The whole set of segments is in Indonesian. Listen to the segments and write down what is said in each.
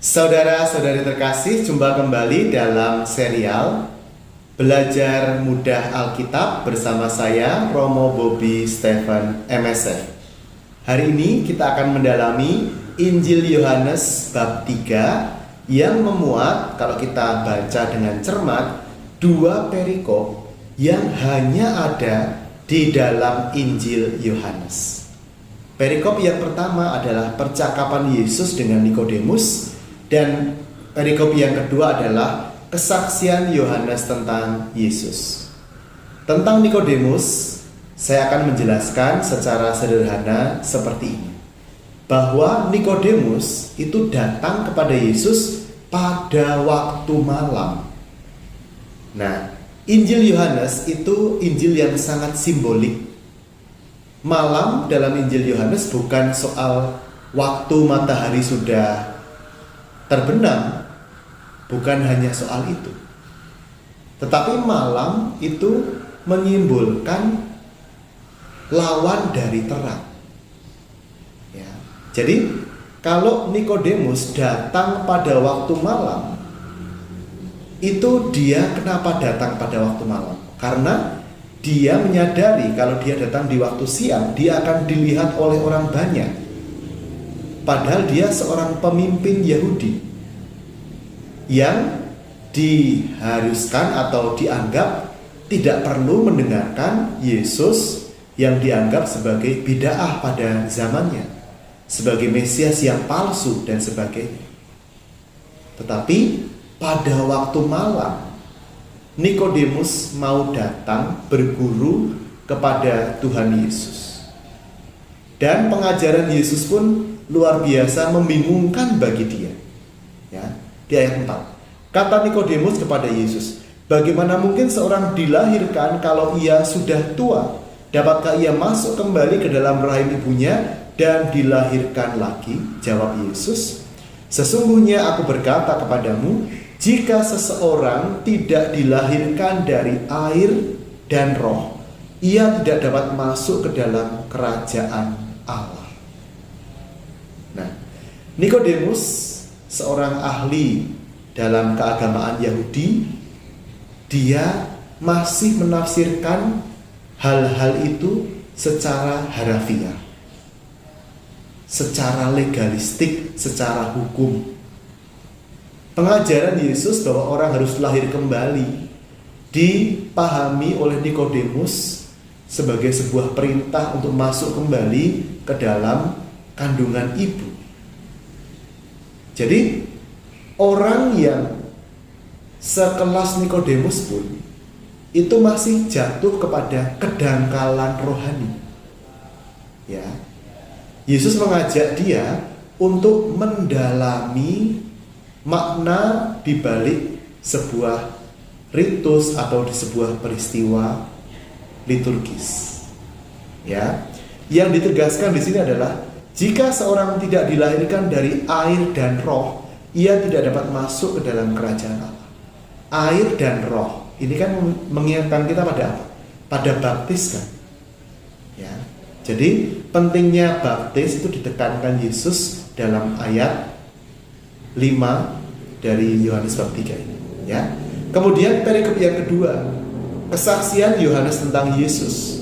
Saudara-saudari terkasih, jumpa kembali dalam serial Belajar Mudah Alkitab bersama saya, Romo Bobby Stephen MSF. Hari ini kita akan mendalami Injil Yohanes bab 3 yang memuat, kalau kita baca dengan cermat, dua perikop yang hanya ada di dalam Injil Yohanes. Perikop yang pertama adalah percakapan Yesus dengan Nikodemus. Dan perikop yang kedua adalah kesaksian Yohanes tentang Yesus. Tentang Nikodemus, saya akan menjelaskan secara sederhana seperti ini. Bahwa Nikodemus itu datang kepada Yesus pada waktu malam. Nah, Injil Yohanes itu Injil yang sangat simbolik. Malam dalam Injil Yohanes bukan soal waktu matahari sudah terbenam, bukan hanya soal itu. Tetapi malam itu menyimbolkan lawan dari terang. Ya. Jadi kalau Nikodemus datang pada waktu malam, itu dia kenapa datang pada waktu malam? Karena dia menyadari kalau dia datang di waktu siang, dia akan dilihat oleh orang banyak. Padahal dia seorang pemimpin Yahudi yang diharuskan atau dianggap tidak perlu mendengarkan Yesus yang dianggap sebagai bid'ah pada zamannya, sebagai Mesias yang palsu dan sebagainya. Tetapi pada waktu malam, Nikodemus mau datang berguru kepada Tuhan Yesus. Dan pengajaran Yesus pun luar biasa membingungkan bagi dia. Ya, di ayat 4. Kata Nikodemus kepada Yesus, "Bagaimana mungkin seorang dilahirkan kalau ia sudah tua? Dapatkah ia masuk kembali ke dalam rahim ibunya dan dilahirkan lagi?" Jawab Yesus, "Sesungguhnya aku berkata kepadamu, jika seseorang tidak dilahirkan dari air dan roh, ia tidak dapat masuk ke dalam kerajaan Allah." Nah, Nikodemus, seorang ahli dalam keagamaan Yahudi, dia masih menafsirkan hal-hal itu secara harafiah, secara legalistik, secara hukum. Pengajaran Yesus bahwa orang harus lahir kembali dipahami oleh Nikodemus sebagai sebuah perintah untuk masuk kembali ke dalam kandungan ibu. Jadi orang yang sekelas Nikodemus pun itu masih jatuh kepada kedangkalan rohani. Ya. Yesus mengajak dia untuk mendalami makna di balik sebuah ritus atau di sebuah peristiwa liturgis. Ya. Yang ditegaskan di sini adalah jika seorang tidak dilahirkan dari air dan roh, ia tidak dapat masuk ke dalam kerajaan Allah. Air dan roh, ini kan mengingatkan kita pada apa? Pada baptis kan? Ya. Jadi pentingnya baptis itu ditekankan Yesus dalam ayat 5 dari Yohanes bab 3 ini. Ya. Kemudian perikop yang kedua, kesaksian Yohanes tentang Yesus.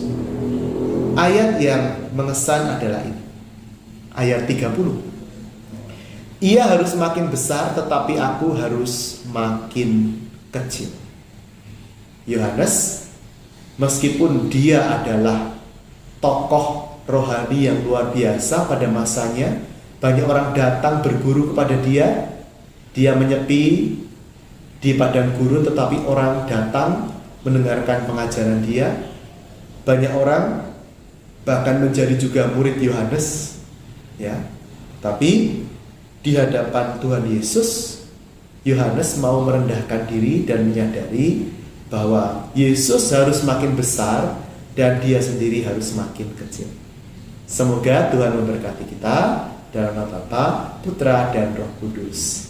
Ayat yang mengesan adalah ini. Ayat 30. "Ia harus makin besar, tetapi aku harus makin kecil." Yohanes, meskipun dia adalah tokoh rohani yang luar biasa pada masanya, banyak orang datang berguru kepada dia. Dia menyepi di padang gurun, tetapi orang datang mendengarkan pengajaran dia. Banyak orang bahkan menjadi juga murid Yohanes. Ya, tapi di hadapan Tuhan Yesus, Yohanes mau merendahkan diri dan menyadari bahwa Yesus harus makin besar dan dia sendiri harus makin kecil. Semoga Tuhan memberkati kita dalam nama Bapa, Putra, dan Roh Kudus.